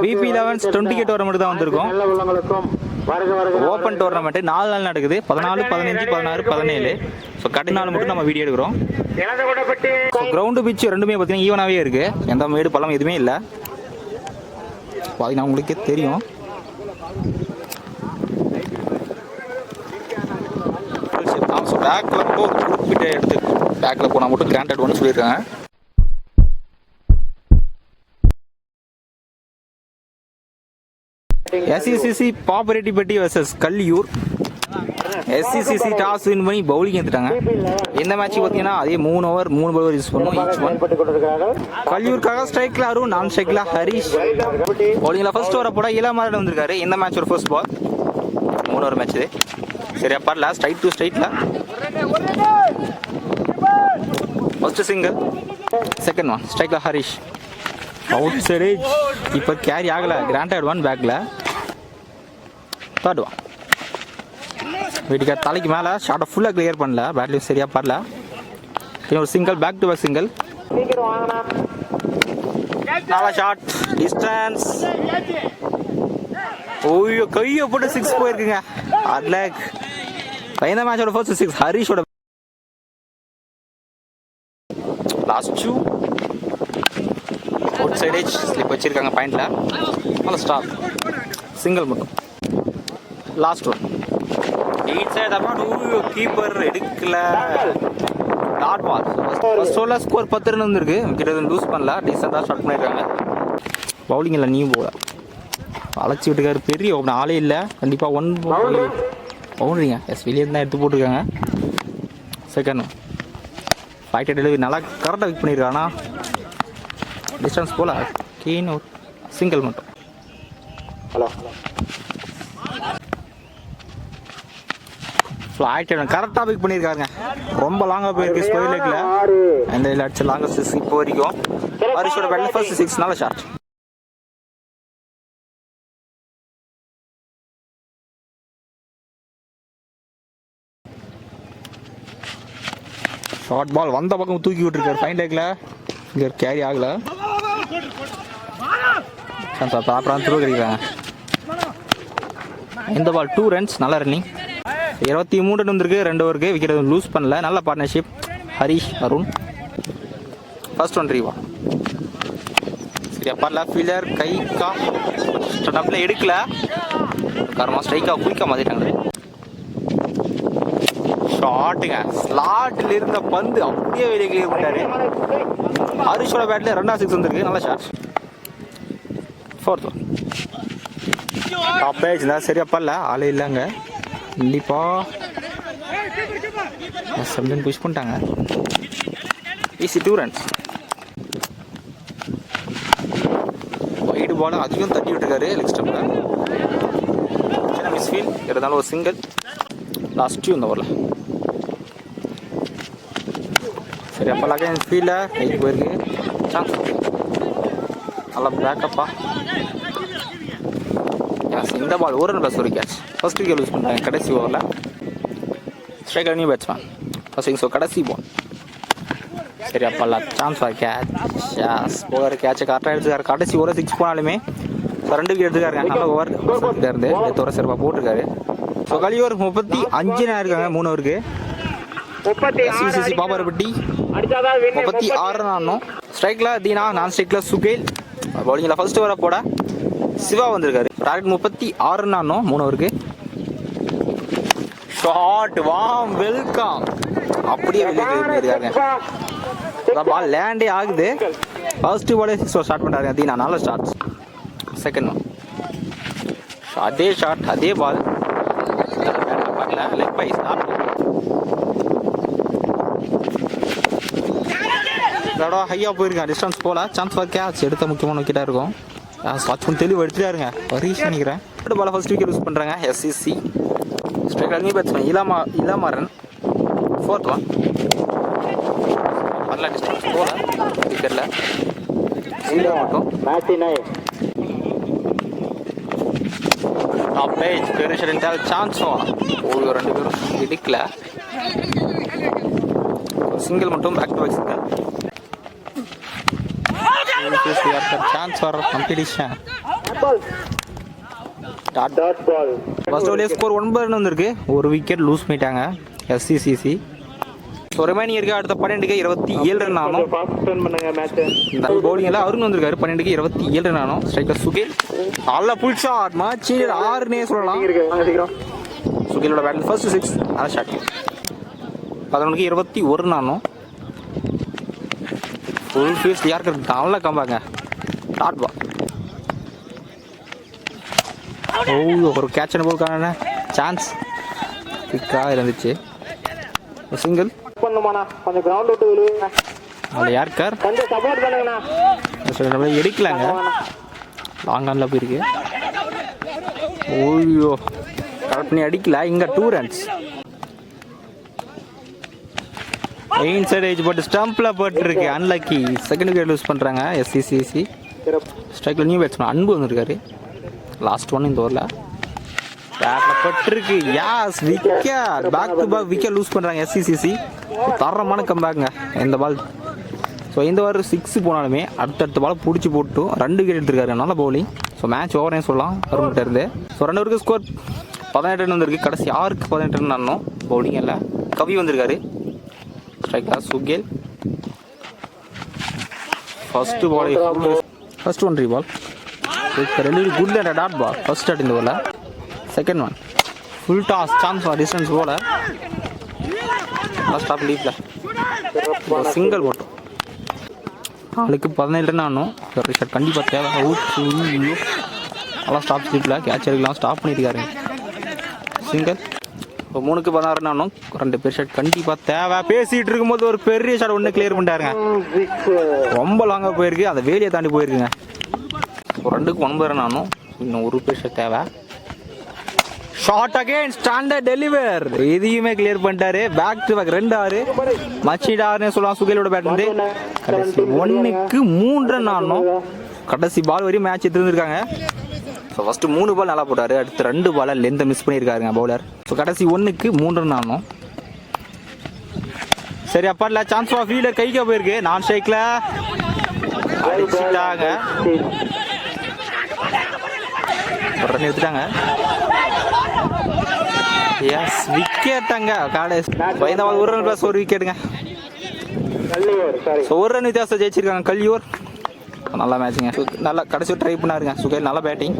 BP 11 20 tournament தான் வந்திருக்கும். Open tournament 4 நாள் நடக்குது. 14, 15, 16, 17. ஸோ கடைசி நாள் மட்டும் நம்ம வீடியோ எடுக்கிறோம். கிரவுண்டு பிச் ரெண்டுமே பார்த்தீங்கன்னா ஈவனாகவே இருக்கு. எந்த மேடு பள்ளம் எதுவுமே இல்லை. பார்த்தீங்கன்னா உங்களுக்கே தெரியும். ஸோ பேக்கில் மட்டும் ஒரு குறிப்பிட்ட எடுத்து பேக்கில் போனால் மட்டும் கிராண்டட் ஒன்று சொல்லியிருக்காங்க. SCCC Papparettipatti vs கல்லியூர். SCCC toss win பண்ணி பவுலிங் எடுத்துட்டாங்க. இந்த மேட்ச் பார்த்தீங்கன்னா அதே 3 ஓவர் 3 பவுலர் யூஸ் பண்ணுவோம் ஈச் ஒன். கல்லியூருக்காக ஸ்ட்ரைக்கில் அருண், நான் ஸ்ட்ரைக்கில் ஹரிஷ். பவுலிங்கில் ஃபர்ஸ்ட் ஓவரை போட இளமாறன் வந்திருக்காரு. இந்த மேட்ச் ஒரு ஃபர்ஸ்ட் பால் 3 ஓவர் மேட்ச் இது. சரியா பாடல ஸ்ட்ரைட் டு ஸ்ட்ரைட்டில் ஃபர்ஸ்ட் சிங்கிள். செகண்ட் ஒன் ஸ்ட்ரைக்கில் ஹரிஷ். அவுட் சைடு இப்போ கேரி ஆகலை. கிராண்டட் ஒன் பேக்கில். தேர்ட் ஒன் வீட்டுக்கு தலைக்கு மேலே ஷார்ட்டை ஃபுல்லாக கிளியர் பண்ணல. பேட்லையும் சரியாக பாடல. ஒரு single back to back single. நல்லா ஷார்ட் டிஸ்டன்ஸ். ஓய்யோ கையை போட்டு 6 போயிருக்குங்க. அட்லாக் இந்த மேட்சோட ஃபர்ஸ்ட் 6 ஹரிஷோட. Last 2 outside edge slip வச்சிருக்காங்க பாயிண்ட்ல. நல்ல ஸ்டார் சிங்கிள் மட்டும். லாஸ்ட் ஒன் எயிட் சைட் அப்புறம் கீப்பர் எடுக்கல. Dot ball. ஃபர்ஸ்ட் ஓவரில் ஸ்கோர் 10 ரன் வந்துருக்கு. விக்கெட் லூஸ் பண்ணல. டீசெண்டாக ஸ்டார்ட் பண்ணியிருக்காங்க. பவுலிங் இல்லை, நீ போல அழைச்சி விட்டுக்காரு. பெரிய ஓப்பன் ஆளே இல்லை. கண்டிப்பாக 1 பவுண்டரிங்க. வெளியே தான் எடுத்து போட்டிருக்காங்க. செகண்ட் ஒன் ஃபைட் டெலிவரி நல்லா கரெக்டாக விக் பண்ணியிருக்காங்க. டிஸ்டன்ஸ் போல கீன் ஒரு சிங்கிள் மட்டும். ஹலோ ஃப்ளைட் கரெக்டாக பிக் பண்ணியிருக்காங்க. ரொம்ப லாங்காக போயிருக்கு ஸ்கொயர் லெக்கில். இந்த இதில் அடிச்ச லாங்கஸ்ட் 6 இப்போ வரைக்கும். ஹரிஷோட பேட்டில் ஃபர்ஸ்ட் 6 நல்ல ஷார்ட். ஷார்ட் பால் வந்த பக்கம் தூக்கி விட்டுருக்காரு ஃபைன் லெக்கில். இங்கே கேரி ஆகலை. ப்ராப்பராக த்ரூ கிடைக்கிறாங்க. இந்த பால் 2 ரன்ஸ். நல்ல ரன்னிங். 23 ரன் வந்துருக்கு 2 ஓவருக்கு. விக்கெட் லூஸ் பண்ணல. நல்ல partnership Harish Arun. First one Reva. சரி அப்பா லெஃப்ட் ஃபீல்டர் கைக்கா ஸ்டார்ட்அப்பில் எடுக்கல. காரணமாக ஸ்ட்ரைக்காக குயிக்காக மாற்றிட்டாங்க. ஷாட்டுங்க. ஸ்லாட்டில் இருந்த பந்து அப்படியே வெளியே கிளியர் பண்ணிட்டாரு. ஹரிஷோட பேட்டில் 2வது 6 வந்துருக்கு. நல்ல shot. Fourth one top page இருந்தால் சரியா பண்ணல. ஆளே இல்லைங்க. கண்டிப்பாக சம்டன் புஷ் பண்ணிட்டாங்க. Easy 2 runs. ஒயிட் பால் அதிகம் தட்டி விட்டுருக்காரு லெக் ஸ்டம்பில். சின்ன மிஸ் ஃபீல் இருந்தாலும் ஒரு சிங்கிள். லாஸ்ட் 2 இந்த ஓவரில். சரி அப்போ லகேன் ஃபீல்டில் கைக்கு போயிருக்கு. சான்ஸ் நல்லா பேக்கப்பா. இந்த ball 1 run plus 1 catch. First wicket loose பண்ணுறாங்க கடைசி ஓவரில். Striker new batsman first. So கடைசி பால். சரி அப்போ சான்ஸ் ஃபார் கேட்ச். போகிற கேட்சை கரெக்டாக எடுத்துக்காரு. கடைசி ஓவர் 6 போனாலுமே 2 விக்கெட் எடுத்துக்காருங்க. நல்ல ஓவர் இருந்து தோற சிறப்பாக போட்டிருக்காரு. ஸோ கலியூர் 35 இருக்காங்க 3 ஓவருக்கு. SCCC பாப்பரெட்டி 36 ரன் ஆடணும். ஸ்ட்ரைக்கில் தீனா, நான் ஸ்ட்ரைக்கில் சுகேல். பவுலிங்கில் ஃபர்ஸ்ட் ஓவரை போட சிவா வந்திருக்காரு. டார்கெட் 36 ரன் ஆடணும் 3 ஓவருக்கு. ஷார்ட் வாம் வெல்கம். அப்படியே வெளியே போயிருக்காங்க. பால் லேண்டே ஆகுது. ஃபர்ஸ்ட் பாலே 6 ஓவர் ஸ்டார்ட் பண்ணுறாங்க தீனா. நல்ல ஸ்டார்ட். செகண்ட் ஒன் அதே ஷாட் அதே பால். Leg bye start. ஹையா போயிருக்கான். டிஸ்டன்ஸ் போல. Chance for catch. எடுத்த முக்கியமான விக்கெட்டாக இருக்கும். வாட்ச் பண்ணி தெளிவு எடுத்துட்டாருங்க. ஹரிஷ் நினைக்கிறேன். பால் ஃபர்ஸ்ட் விக்கெட் யூஸ் பண்ணுறாங்க SCC. Striker new batsman Ilamaran. Fourth one நல்ல டிஸ்டன்ஸ் போல விக்கெட்டில் சிங்கிள் மட்டும். டாப் பேஜ் பெரிஷன் சான்ஸ். 2 பேரும் எடுக்கல. சிங்கிள் மட்டும் back to back single. Chance வர காம்படிஷன். ஃபர்ஸ்ட் ஓவர்லேயே ஸ்கோர் 9 வந்திருக்கு. ஒரு விக்கெட் லூஸ் பண்ணிட்டாங்க எஸ்சிசிசி. ஸோ ரிமைனிங் இருக்கு. அடுத்த 12க்கு 27 ரன் ஆனோம். இந்த பவுலிங்கில் அருண் வந்திருக்காரு. 12க்கு 27 ரன் ஆனோம். ஸ்ட்ரைக்கர் சுகில் நல்ல புல் ஷாட். மாச்சி 6னே சொல்லலாம். சுகிலோட பேட்டில் ஃபர்ஸ்ட் 6 அதான் ஷாட். 11க்கு 21 ரன் ஆனோம். ஃபுல் ஃபீல்ட் யாருக்கு நல்ல கம்பாங்க. Dot ball. ஒரு கேட்ச் அண்ட் போல்கான சான்ஸ் குயிக்காக இருந்துச்சு. சிங்கிள் பண்ணுமாண்ணா, கொஞ்சம் கிரவுண்ட் விட்டு விழுவுங்க. அதில் யாருக்கார் கொஞ்சம் சப்போர்ட் பண்ணுங்கண்ணா. எடுக்கலாங்க. லாங் ஆனில் போயிருக்கு. ஓய்யோ கரெக்ட் பண்ணி அடிக்கல. இங்கே 2 ரன்ஸ். மெயின் சைடு ஏஜ் போட்டு ஸ்டம்பில் போட்டுருக்கு. அன்லக்கி. செகண்ட் விக்கெட் லூஸ் பண்ணுறாங்க எஸ்சிசிசி. ஸ்ட்ரைக்கில் நியூ பேட்ஸ்மேன் அன்பு வந்திருக்காரு. லாஸ்ட் ஒன் இந்த ஓவரில் பேட்டில் பட்டிருக்கு. Yes wicket. Back to back wicket loose பண்ணுறாங்க எஸ்சிசிசி. தரமான கம்பேக்குங்க இந்த பால். ஸோ இந்த வாரம் 6 போனாலுமே அடுத்தடுத்த பால் பிடிச்சி போட்டு 2 விக்கெட் எடுத்திருக்காரு. நல்ல பவுலிங். ஸோ மேட்ச் ஓவரே சொல்லலாம் வரும்கிட்ட இருந்து. ஸோ 2 ஓவருக்கு ஸ்கோர் 18 ரன் வந்திருக்கு. கடைசி 6க்கு 18 ரன் ஆனோம். பவுலிங் இல்லை. கவி வந்திருக்காரு. ஸ்ட்ரைக்கா Sukel. First ball first one ball good and dot ball. First dot இந்த ஓவரில். Second one full toss chance distance போல ஸ்டாப் லீஃபில் சிங்கிள் போட்டோம். 4க்கு 17 ரன் ஆனோம். ஷாட் கண்டிப்பாக தேவை. நல்லா ஸ்டாப் ஸ்லீப்பில் கேட்ச் எடுக்கலாம். ஸ்டாப் பண்ணியிருக்காரு. சிங்கிள். இப்போ 3க்கு 16 ரன் ஆனோம். 2 பேர் ஷாட் கண்டிப்பாக தேவை. பேசிகிட்டு இருக்கும்போது ஒரு பெரிய ஷாட் ஒன்று கிளியர் பண்ணிட்டாருங்க. ரொம்ப லாங்காக போயிருக்கு. அதை வேலியை தாண்டி போயிருக்குங்க. 2க்கு 9 ரன் ஆனோம். இன்னும் ஒரு பேர் ஷாட் தேவை. Short again standard deliver. இதையுமே கிளியர் பண்ணிட்டாரு. பேக் டு பேக் 2 6 மச்சிடார்னு சொல்லலாம். சுகேலோட பேட் வந்து கடைசி 1க்கு 3 ரன் ஆனோம். கடைசி பால் வரையும் மேட்ச் எடுத்துருந்துருக்காங்க. ஸோ ஃபர்ஸ்ட் 3 பால் நல்லா போட்டாரு. அடுத்து 2 பால் லென்த்தை மிஸ் பண்ணியிருக்காருங்க பவுலர். ஸோ கடைசி 1க்கு 3 ரன் ஆனோம். சரி அப்பாட்ல சான்ஸ் ஆஃப் ஃபீல்டர் கைக்கு போயிருக்கு. நான் ஸ்ட்ரைக்கில் அடிச்சுட்டாங்க. ரன் எடுத்துட்டாங்க. எஸ் விக்கெட்டாங்க. ஒரு ரன் பிளஸ் ஒரு விக்கெட்டுங்க. ஒரு ரன் வித்தியாசம் ஜெயிச்சிருக்காங்க கல்யூர். நல்லா மேட்சுங்க. நல்லா கடைசி ட்ரை பண்ணாருங்க சுகேல். நல்லா பேட்டிங்.